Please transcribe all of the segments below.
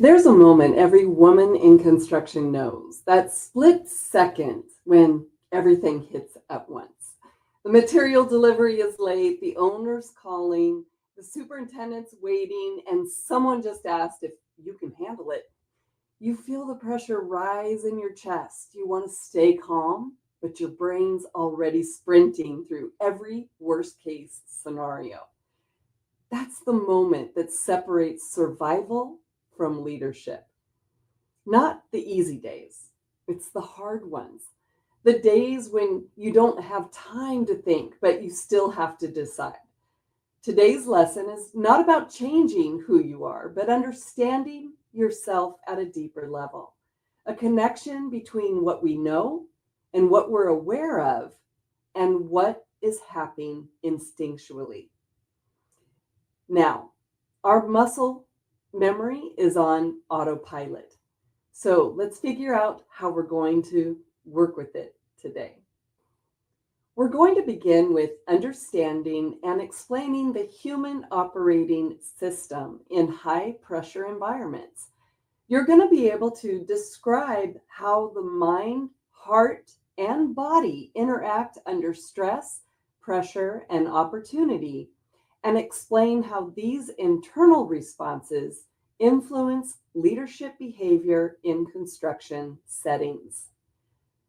There's a moment every woman in construction knows, that split second when everything hits at once. The material delivery is late, the owner's calling, the superintendent's waiting, and someone just asked if you can handle it. You feel the pressure rise in your chest. You want to stay calm, but your brain's already sprinting through every worst case scenario. That's the moment that separates survival from leadership. Not the easy days, it's the hard ones. The days when you don't have time to think, but you still have to decide. Today's lesson is not about changing who you are, but understanding yourself at a deeper level. A connection between what we know and what we're aware of and what is happening instinctually. Now, our muscle memory is on autopilot. So let's figure out how we're going to work with it today. We're going to begin with understanding and explaining the human operating system in high pressure environments. You're going to be able to describe how the mind, heart, and body interact under stress, pressure, and opportunity, and explain how these internal responses influence leadership behavior in construction settings.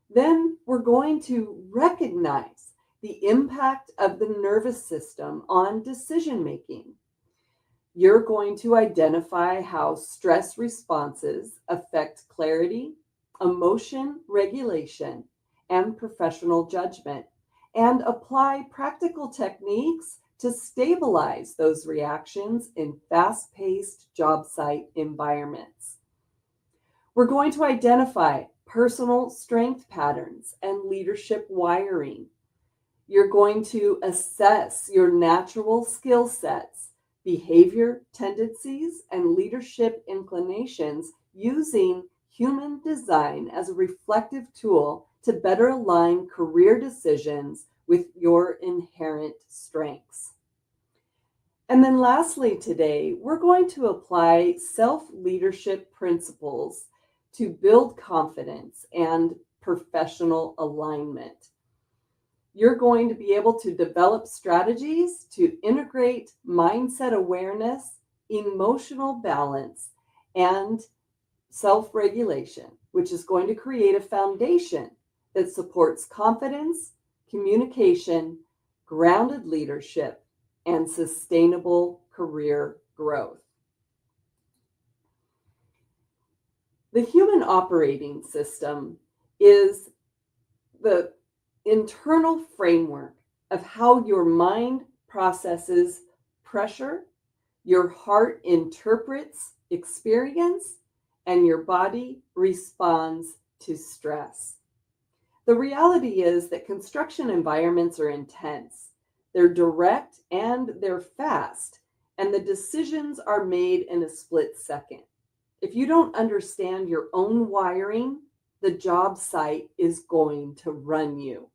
Then we're going to recognize the impact of the nervous system on decision making. You're going to identify how stress responses affect clarity, emotion regulation, and professional judgment, and apply practical techniques to stabilize those reactions in fast-paced job site environments. We're going to identify personal strength patterns and leadership wiring. You're going to assess your natural skill sets, behavior tendencies, and leadership inclinations using human design as a reflective tool to better align career decisions with your inherent strengths. And then lastly today, we're going to apply self-leadership principles to build confidence and professional alignment. You're going to be able to develop strategies to integrate mindset awareness, emotional balance, and self-regulation, which is going to create a foundation that supports confidence, communication, grounded leadership, and sustainable career growth. The human operating system is the internal framework of how your mind processes pressure, your heart interprets experience, and your body responds to stress. The reality is that construction environments are intense. They're direct and they're fast, and the decisions are made in a split second. If you don't understand your own wiring, the job site is going to run you.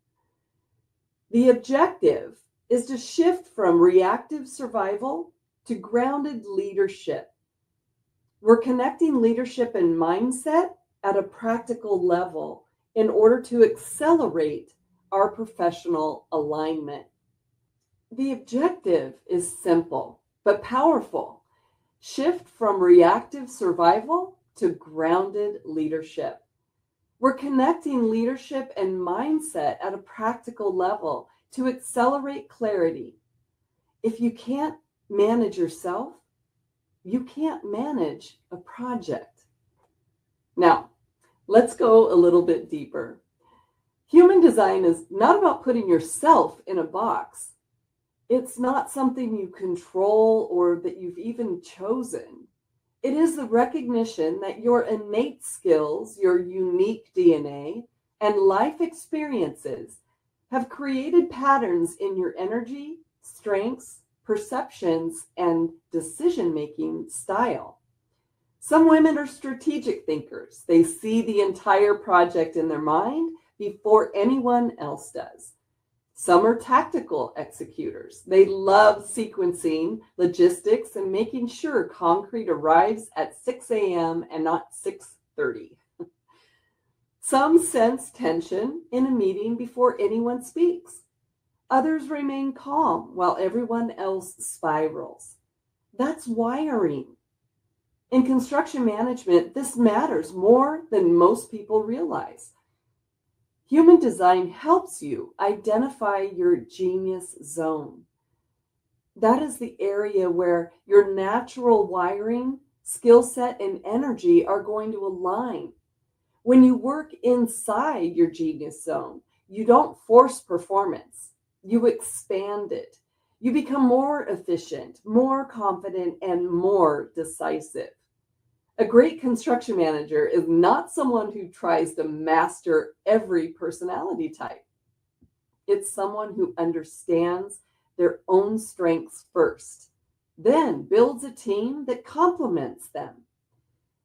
The objective is to shift from reactive survival to grounded leadership. We're connecting leadership and mindset at a practical level in order to accelerate our professional alignment. The objective is simple but powerful. Shift from reactive survival to grounded leadership. We're connecting leadership and mindset at a practical level to accelerate clarity. If you can't manage yourself, you can't manage a project. Now, let's go a little bit deeper. Human design is not about putting yourself in a box. It's not something you control or that you've even chosen. It is the recognition that your innate skills, your unique DNA, and life experiences have created patterns in your energy, strengths, perceptions, and decision-making style. Some women are strategic thinkers. They see the entire project in their mind before anyone else does. Some are tactical executors. They love sequencing, logistics, and making sure concrete arrives at 6 a.m. and not 6:30. Some sense tension in a meeting before anyone speaks. Others remain calm while everyone else spirals. That's wiring. In construction management, this matters more than most people realize. Human design helps you identify your genius zone. That is the area where your natural wiring, skill set, and energy are going to align. When you work inside your genius zone, you don't force performance, you expand it. You become more efficient, more confident, and more decisive. A great construction manager is not someone who tries to master every personality type. It's someone who understands their own strengths first, then builds a team that complements them.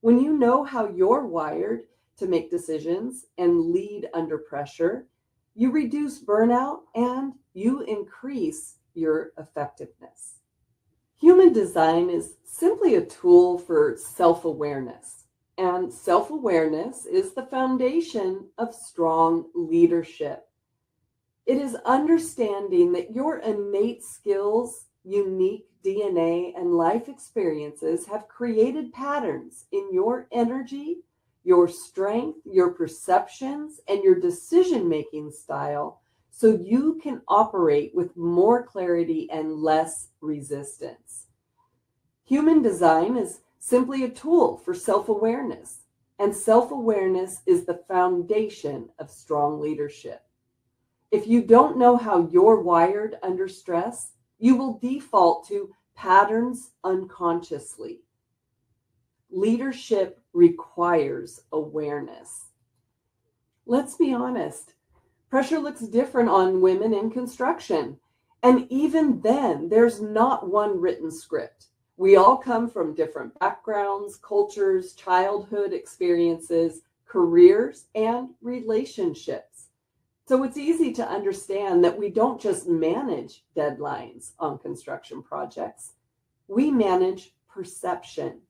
When you know how you're wired to make decisions and lead under pressure, you reduce burnout and you increase your effectiveness. Human design is simply a tool for self-awareness, and self-awareness is the foundation of strong leadership. It is understanding that your innate skills, unique DNA, and life experiences have created patterns in your energy, your strength, your perceptions, and your decision-making style so you can operate with more clarity and less resistance. Human design is simply a tool for self-awareness, and self-awareness is the foundation of strong leadership. If you don't know how you're wired under stress, you will default to patterns unconsciously. Leadership requires awareness. Let's be honest. Pressure looks different on women in construction. And even then, there's not one written script. We all come from different backgrounds, cultures, childhood experiences, careers, and relationships. So it's easy to understand that we don't just manage deadlines on construction projects. We manage perception.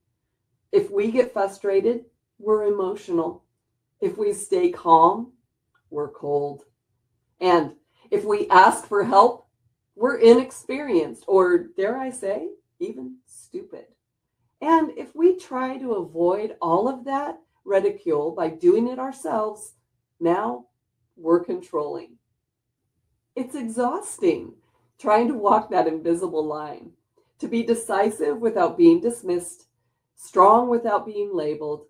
If we get frustrated, we're emotional. If we stay calm, we're cold. And if we ask for help, we're inexperienced, or dare I say, even stupid. And if we try to avoid all of that ridicule by doing it ourselves, now we're controlling. It's exhausting trying to walk that invisible line, to be decisive without being dismissed, strong without being labeled.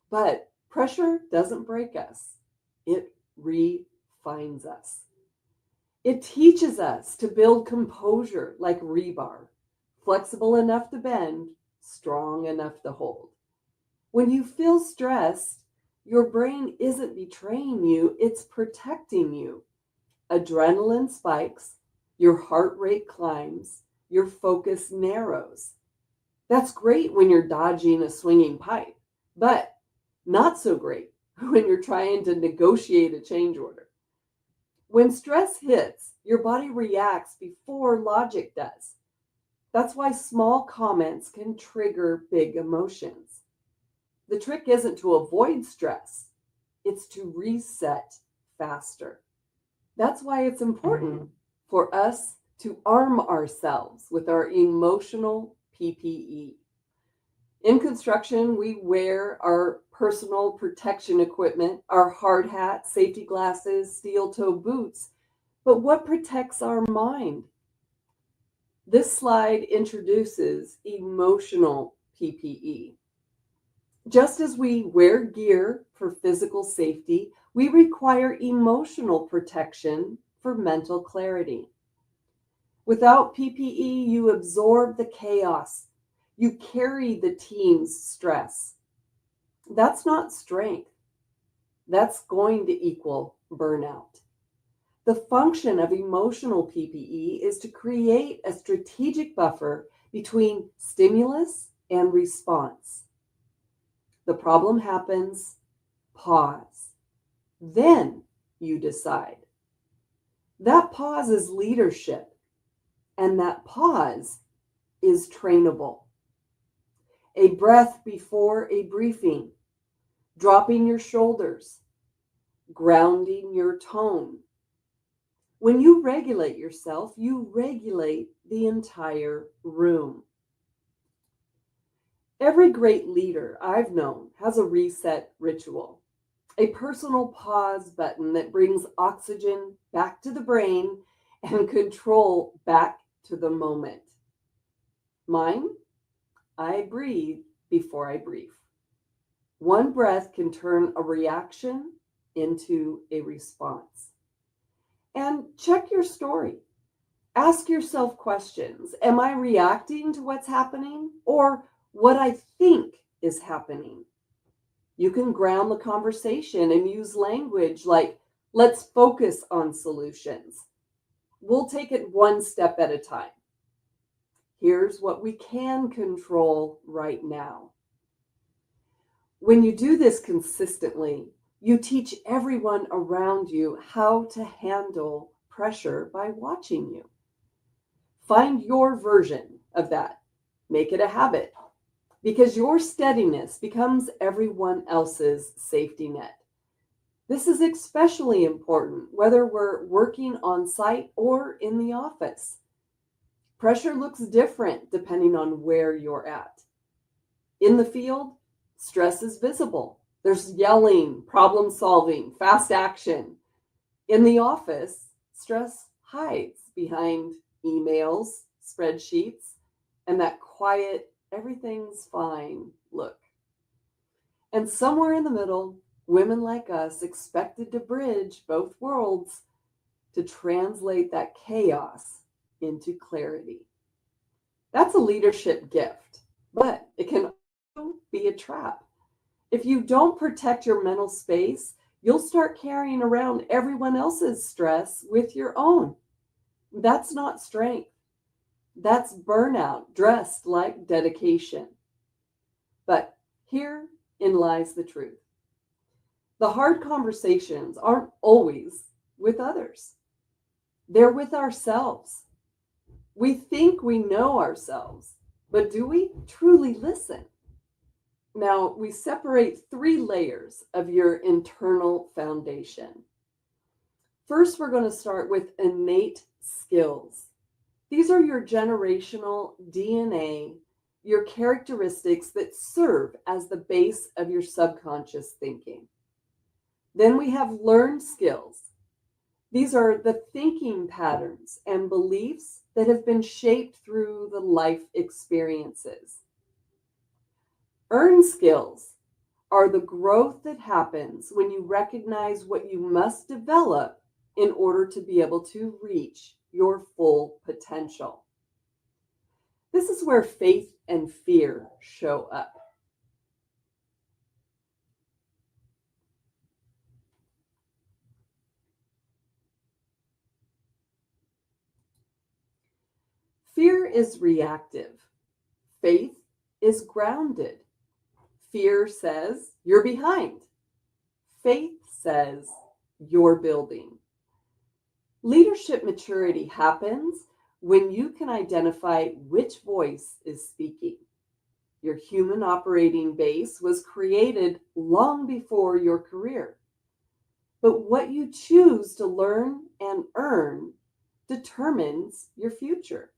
But pressure doesn't break us. It refines us. It teaches us to build composure like rebar, flexible enough to bend, strong enough to hold. When you feel stressed, your brain isn't betraying you, it's protecting you. Adrenaline spikes, your heart rate climbs, your focus narrows. That's great when you're dodging a swinging pipe, but not so great when you're trying to negotiate a change order. When stress hits, your body reacts before logic does. That's why small comments can trigger big emotions. The trick isn't to avoid stress, it's to reset faster. That's why it's important for us to arm ourselves with our emotional PPE. In construction, we wear our personal protection equipment, our hard hat, safety glasses, steel toe boots. But what protects our mind? This slide introduces emotional PPE. Just as we wear gear for physical safety, we require emotional protection for mental clarity. Without PPE, you absorb the chaos. You carry the team's stress. That's not strength. That's going to equal burnout. The function of emotional PPE is to create a strategic buffer between stimulus and response. The problem happens, pause. Then you decide. That pause is leadership, and that pause is trainable. A breath before a briefing, dropping your shoulders, grounding your tone. When you regulate yourself, you regulate the entire room. Every great leader I've known has a reset ritual, a personal pause button that brings oxygen back to the brain and control back to the moment. Mine, I breathe before I brief. One breath can turn a reaction into a response. And check your story. Ask yourself questions. Am I reacting to what's happening or what I think is happening? You can ground the conversation and use language like, let's focus on solutions. We'll take it one step at a time. Here's what we can control right now. When you do this consistently, you teach everyone around you how to handle pressure by watching you. Find your version of that. Make it a habit, because your steadiness becomes everyone else's safety net. This is especially important whether we're working on site or in the office. Pressure looks different depending on where you're at. In the field, stress is visible. There's yelling, problem solving, fast action. In the office, stress hides behind emails, spreadsheets, and that quiet, everything's fine look. And somewhere in the middle, women like us expected to bridge both worlds to translate that chaos into clarity. That's a leadership gift, but it can also be a trap. If you don't protect your mental space, you'll start carrying around everyone else's stress with your own. That's not strength. That's burnout dressed like dedication. But herein lies the truth. The hard conversations aren't always with others. They're with ourselves. We think we know ourselves, but do we truly listen? Now, we separate 3 layers of your internal foundation. First, we're going to start with innate skills. These are your generational DNA, your characteristics that serve as the base of your subconscious thinking. Then we have learned skills. These are the thinking patterns and beliefs that have been shaped through the life experiences. Earned skills are the growth that happens when you recognize what you must develop in order to be able to reach your full potential. This is where faith and fear show up. Fear is reactive. Faith is grounded. Fear says you're behind. Faith says you're building. Leadership maturity happens when you can identify which voice is speaking. Your human operating base was created long before your career. But what you choose to learn and earn determines your future.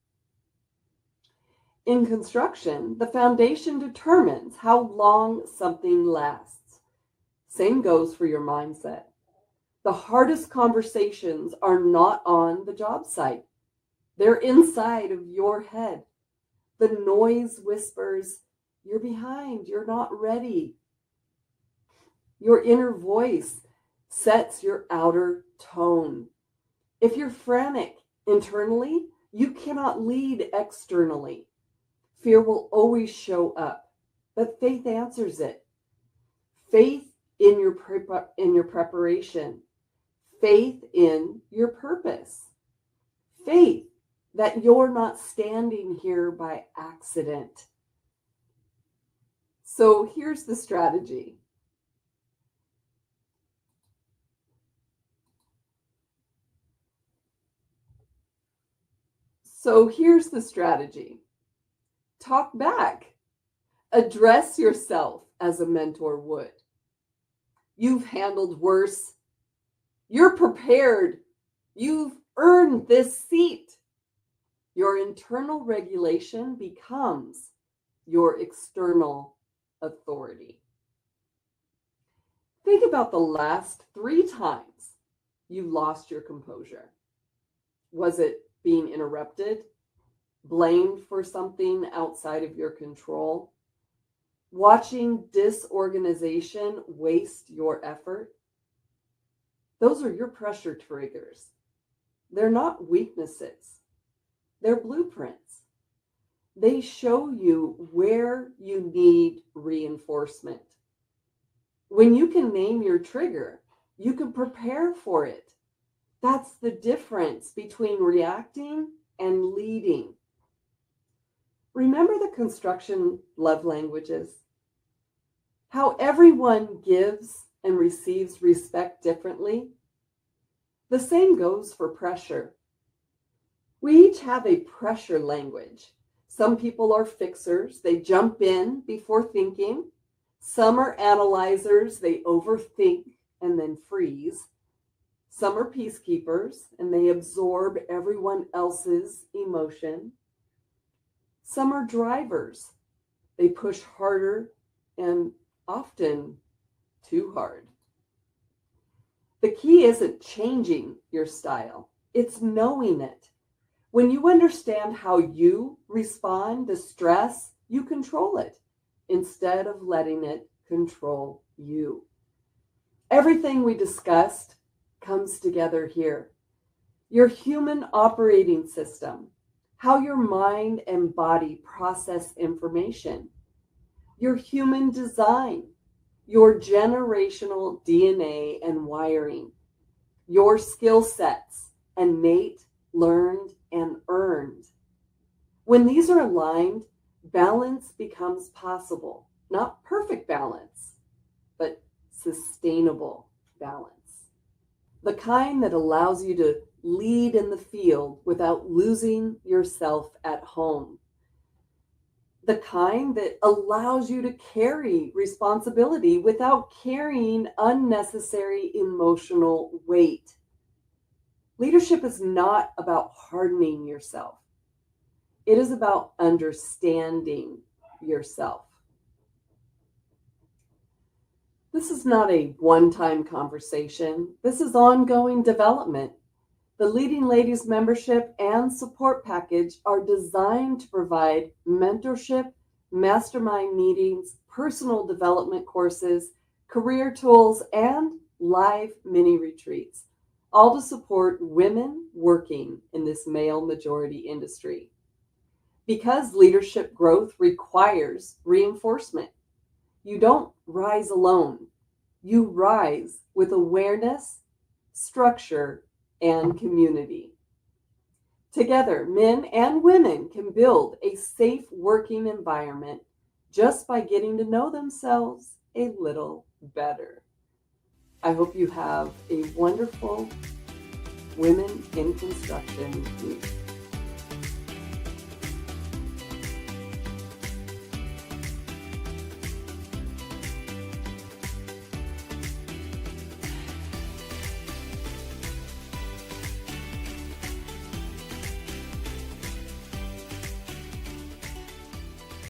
In construction, the foundation determines how long something lasts. Same goes for your mindset. The hardest conversations are not on the job site. They're inside of your head. The noise whispers, you're behind, you're not ready. Your inner voice sets your outer tone. If you're frantic internally, you cannot lead externally. Fear will always show up, but faith answers it. Faith in your preparation. Faith in your purpose. Faith that you're not standing here by accident. So here's the strategy. So here's the strategy. Talk back. Address yourself as a mentor would. You've handled worse. You're prepared. You've earned this seat. Your internal regulation becomes your external authority. Think about the last 3 times you lost your composure. Was it being interrupted, blamed for something outside of your control, watching disorganization waste your effort? Those are your pressure triggers. They're not weaknesses. They're blueprints. They show you where you need reinforcement. When you can name your trigger, you can prepare for it. That's the difference between reacting and leading. Remember the construction love languages? How everyone gives and receives respect differently? The same goes for pressure. We each have a pressure language. Some people are fixers. They jump in before thinking. Some are analyzers. They overthink and then freeze. Some are peacekeepers, and they absorb everyone else's emotion. Some are drivers. They push harder and often too hard. The key isn't changing your style. It's knowing it. When you understand how you respond to stress, you control it instead of letting it control you. Everything we discussed comes together here. Your human operating system, how your mind and body process information, your human design, your generational DNA and wiring, your skill sets, innate, learned, and earned. When these are aligned, balance becomes possible. Not perfect balance, but sustainable balance. The kind that allows you to lead in the field without losing yourself at home. The kind that allows you to carry responsibility without carrying unnecessary emotional weight. Leadership is not about hardening yourself. It is about understanding yourself. This is not a one-time conversation. This is ongoing development. The Leading Ladies membership and support package are designed to provide mentorship, mastermind meetings, personal development courses, career tools, and live mini retreats, all to support women working in this male majority industry. Because leadership growth requires reinforcement. You don't rise alone. You rise with awareness, structure, and community. Together, men and women can build a safe working environment just by getting to know themselves a little better. I hope you have a wonderful Women in Construction week.